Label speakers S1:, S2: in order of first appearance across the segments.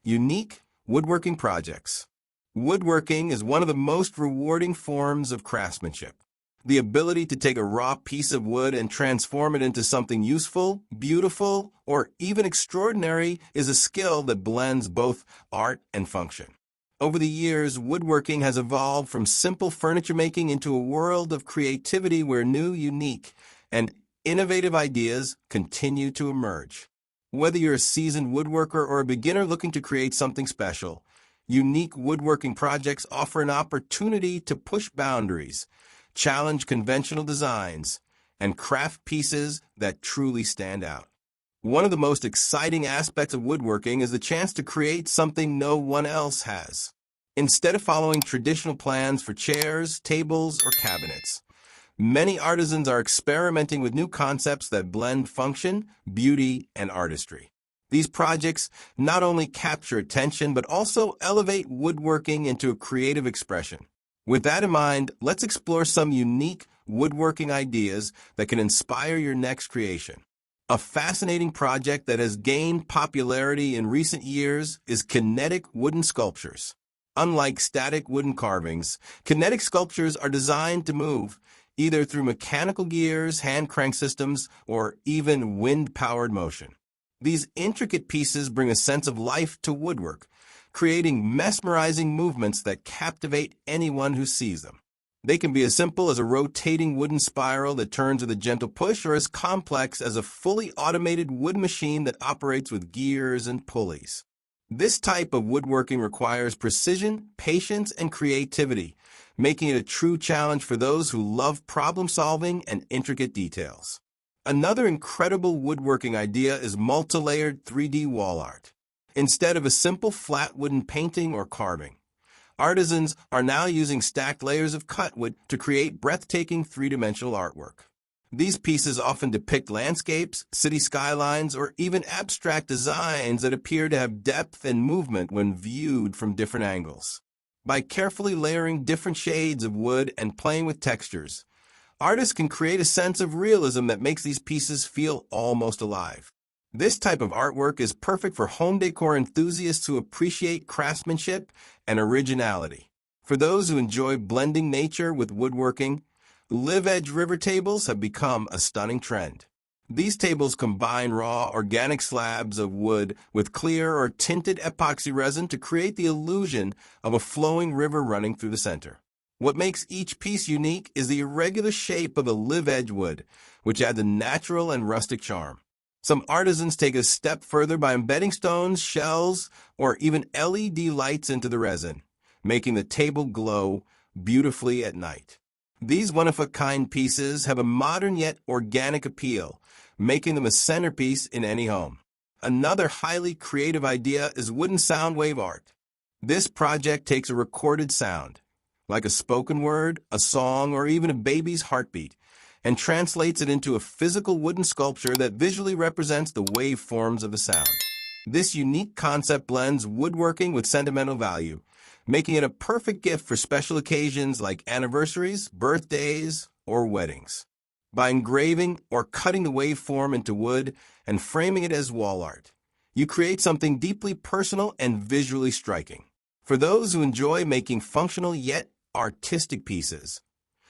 S1: Unique woodworking projects. Woodworking is one of the most rewarding forms of craftsmanship. The ability to take a raw piece of wood and transform it into something useful, beautiful, or even extraordinary is a skill that blends both art and function. Over the years, woodworking has evolved from simple furniture making into a world of creativity where new, unique, and innovative ideas continue to emerge. Whether you're a seasoned woodworker or a beginner looking to create something special, unique woodworking projects offer an opportunity to push boundaries, challenge conventional designs, and craft pieces that truly stand out. One of the most exciting aspects of woodworking is the chance to create something no one else has. Instead of following traditional plans for chairs, tables, or cabinets, many artisans are experimenting with new concepts that blend function, beauty, and artistry. These projects not only capture attention, but also elevate woodworking into a creative expression. With that in mind, let's explore some unique woodworking ideas that can inspire your next creation. A fascinating project that has gained popularity in recent years is kinetic wooden sculptures. Unlike static wooden carvings, kinetic sculptures are designed to move, either through mechanical gears, hand crank systems, or even wind-powered motion. These intricate pieces bring a sense of life to woodwork, creating mesmerizing movements that captivate anyone who sees them. They can be as simple as a rotating wooden spiral that turns with a gentle push, or as complex as a fully automated wood machine that operates with gears and pulleys. This type of woodworking requires precision, patience, and creativity, making it a true challenge for those who love problem-solving and intricate details. Another incredible woodworking idea is multi-layered 3D wall art. Instead of a simple flat wooden painting or carving, artisans are now using stacked layers of cut wood to create breathtaking three-dimensional artwork. These pieces often depict landscapes, city skylines, or even abstract designs that appear to have depth and movement when viewed from different angles. By carefully layering different shades of wood and playing with textures, artists can create a sense of realism that makes these pieces feel almost alive. This type of artwork is perfect for home decor enthusiasts who appreciate craftsmanship and originality. For those who enjoy blending nature with woodworking, live-edge river tables have become a stunning trend. These tables combine raw, organic slabs of wood with clear or tinted epoxy resin to create the illusion of a flowing river running through the center. What makes each piece unique is the irregular shape of the live-edge wood, which adds a natural and rustic charm. Some artisans take a step further by embedding stones, shells, or even LED lights into the resin, making the table glow beautifully at night. These one-of-a-kind pieces have a modern yet organic appeal, making them a centerpiece in any home. Another highly creative idea is wooden sound wave art. This project takes a recorded sound, like a spoken word, a song, or even a baby's heartbeat, and translates it into a physical wooden sculpture that visually represents the waveforms of the sound. This unique concept blends woodworking with sentimental value, making it a perfect gift for special occasions like anniversaries, birthdays, or weddings. By engraving or cutting the waveform into wood and framing it as wall art, you create something deeply personal and visually striking. For those who enjoy making functional yet artistic pieces,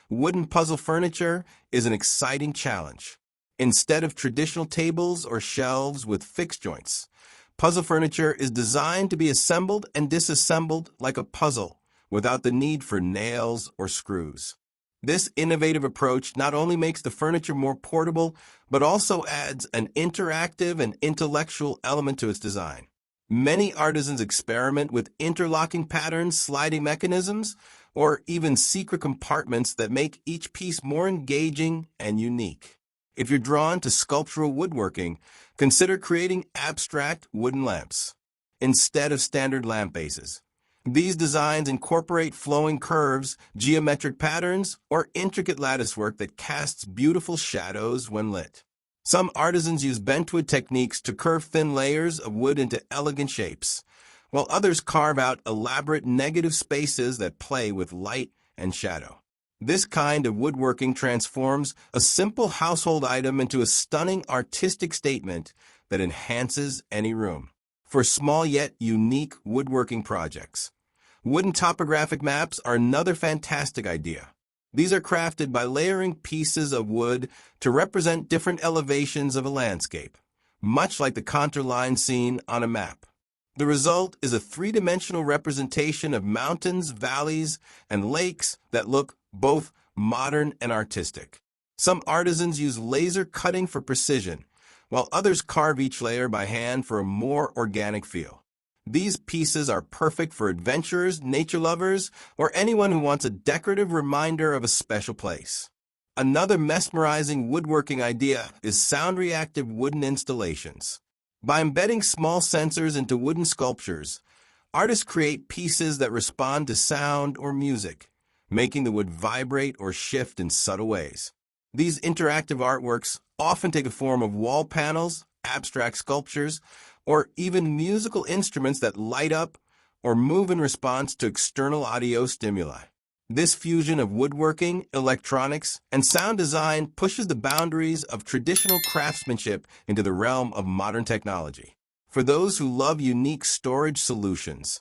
S1: wooden puzzle furniture is an exciting challenge. Instead of traditional tables or shelves with fixed joints, puzzle furniture is designed to be assembled and disassembled like a puzzle without the need for nails or screws. This innovative approach not only makes the furniture more portable, but also adds an interactive and intellectual element to its design. Many artisans experiment with interlocking patterns, sliding mechanisms, or even secret compartments that make each piece more engaging and unique. If you're drawn to sculptural woodworking, consider creating abstract wooden lamps instead of standard lamp bases. These designs incorporate flowing curves, geometric patterns, or intricate latticework that casts beautiful shadows when lit. Some artisans use bentwood techniques to curve thin layers of wood into elegant shapes, while others carve out elaborate negative spaces that play with light and shadow. This kind of woodworking transforms a simple household item into a stunning artistic statement that enhances any room. for small yet unique woodworking projects. Wooden topographic maps are another fantastic idea. These are crafted by layering pieces of wood to represent different elevations of a landscape, much like the contour line seen on a map. The result is a three-dimensional representation of mountains, valleys, and lakes that look both modern and artistic. Some artisans use laser cutting for precision, while others carve each layer by hand for a more organic feel. These pieces are perfect for adventurers, nature lovers, or anyone who wants a decorative reminder of a special place. Another mesmerizing woodworking idea is sound-reactive wooden installations. By embedding small sensors into wooden sculptures, artists create pieces that respond to sound or music, making the wood vibrate or shift in subtle ways. These interactive artworks often take the form of wall panels, abstract sculptures, or even musical instruments that light up or move in response to external audio stimuli. This fusion of woodworking, electronics, and sound design pushes the boundaries of traditional craftsmanship into the realm of modern technology. For those who love unique storage solutions,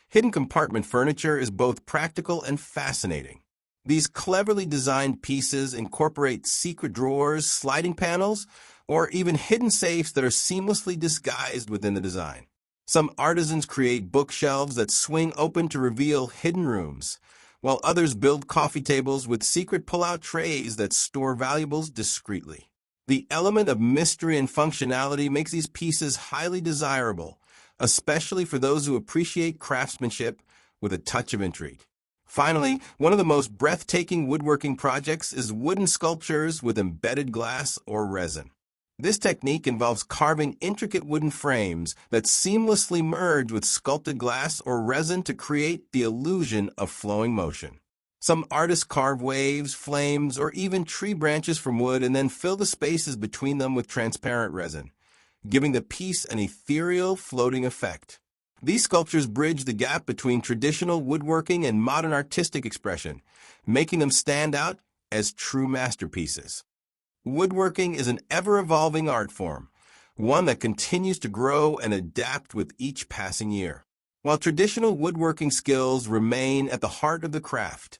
S1: hidden compartment furniture is both practical and fascinating. These cleverly designed pieces incorporate secret drawers, sliding panels, or even hidden safes that are seamlessly disguised within the design. Some artisans create bookshelves that swing open to reveal hidden rooms, while others build coffee tables with secret pull-out trays that store valuables discreetly. The element of mystery and functionality makes these pieces highly desirable, especially for those who appreciate craftsmanship with a touch of intrigue. Finally, one of the most breathtaking woodworking projects is wooden sculptures with embedded glass or resin. This technique involves carving intricate wooden frames that seamlessly merge with sculpted glass or resin to create the illusion of flowing motion. Some artists carve waves, flames, or even tree branches from wood and then fill the spaces between them with transparent resin, giving the piece an ethereal, floating effect. These sculptures bridge the gap between traditional woodworking and modern artistic expression, making them stand out as true masterpieces. Woodworking is an ever-evolving art form, one that continues to grow and adapt with each passing year. While traditional woodworking skills remain at the heart of the craft,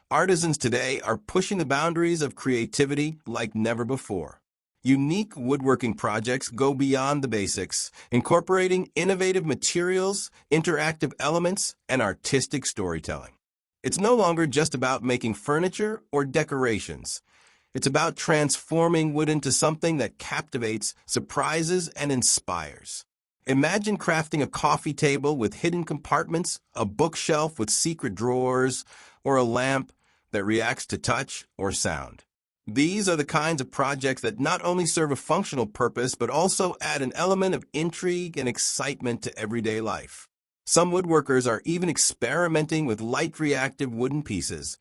S1: artisans today are pushing the boundaries of creativity like never before. Unique woodworking projects go beyond the basics, incorporating innovative materials, interactive elements, and artistic storytelling. It's no longer just about making furniture or decorations. It's about transforming wood into something that captivates, surprises, and inspires. Imagine crafting a coffee table with hidden compartments, a bookshelf with secret drawers, or a lamp that reacts to touch or sound. These are the kinds of projects that not only serve a functional purpose, but also add an element of intrigue and excitement to everyday life. Some woodworkers are even experimenting with light-reactive wooden pieces,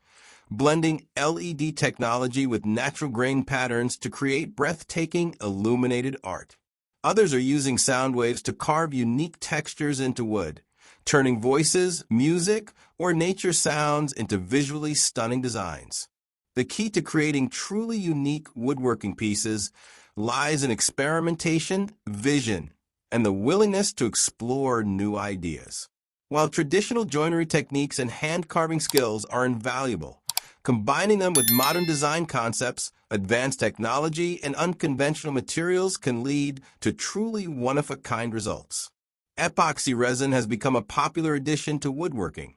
S1: blending LED technology with natural grain patterns to create breathtaking, illuminated art. Others are using sound waves to carve unique textures into wood, turning voices, music, or nature sounds into visually stunning designs. The key to creating truly unique woodworking pieces lies in experimentation, vision, and the willingness to explore new ideas. While traditional joinery techniques and hand-carving skills are invaluable, combining them with modern design concepts, advanced technology, and unconventional materials can lead to truly one-of-a-kind results. Epoxy resin has become a popular addition to woodworking,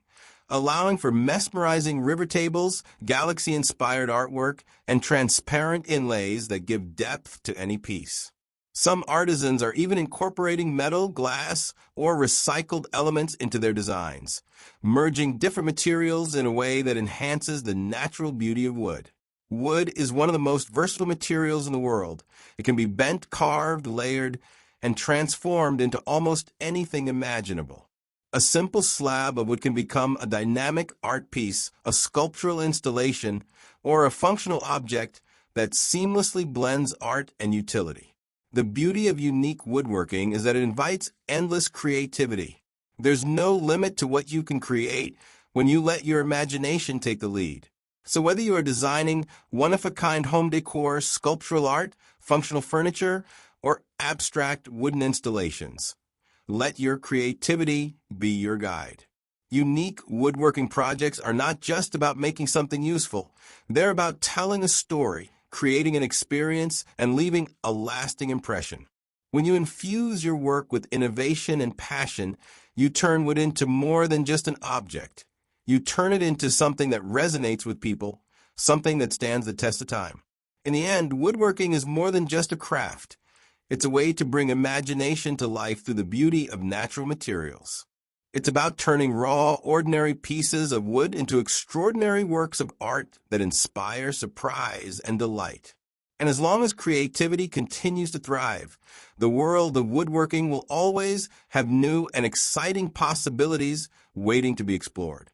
S1: allowing for mesmerizing river tables, galaxy-inspired artwork, and transparent inlays that give depth to any piece. Some artisans are even incorporating metal, glass, or recycled elements into their designs, merging different materials in a way that enhances the natural beauty of wood. Wood is one of the most versatile materials in the world. It can be bent, carved, layered, and transformed into almost anything imaginable. A simple slab of wood can become a dynamic art piece, a sculptural installation, or a functional object that seamlessly blends art and utility. The beauty of unique woodworking is that it invites endless creativity. There's no limit to what you can create when you let your imagination take the lead. So whether you are designing one-of-a-kind home decor, sculptural art, functional furniture, or abstract wooden installations, Let your creativity be your guide. Unique woodworking projects are not just about making something useful. They're about telling a story, creating an experience, and leaving a lasting impression. When you infuse your work with innovation and passion, you turn wood into more than just an object. You turn it into something that resonates with people, something that stands the test of time. In the end, woodworking is more than just a craft. It's a way to bring imagination to life through the beauty of natural materials. It's about turning raw, ordinary pieces of wood into extraordinary works of art that inspire, surprise, and delight. And as long as creativity continues to thrive, the world of woodworking will always have new and exciting possibilities waiting to be explored.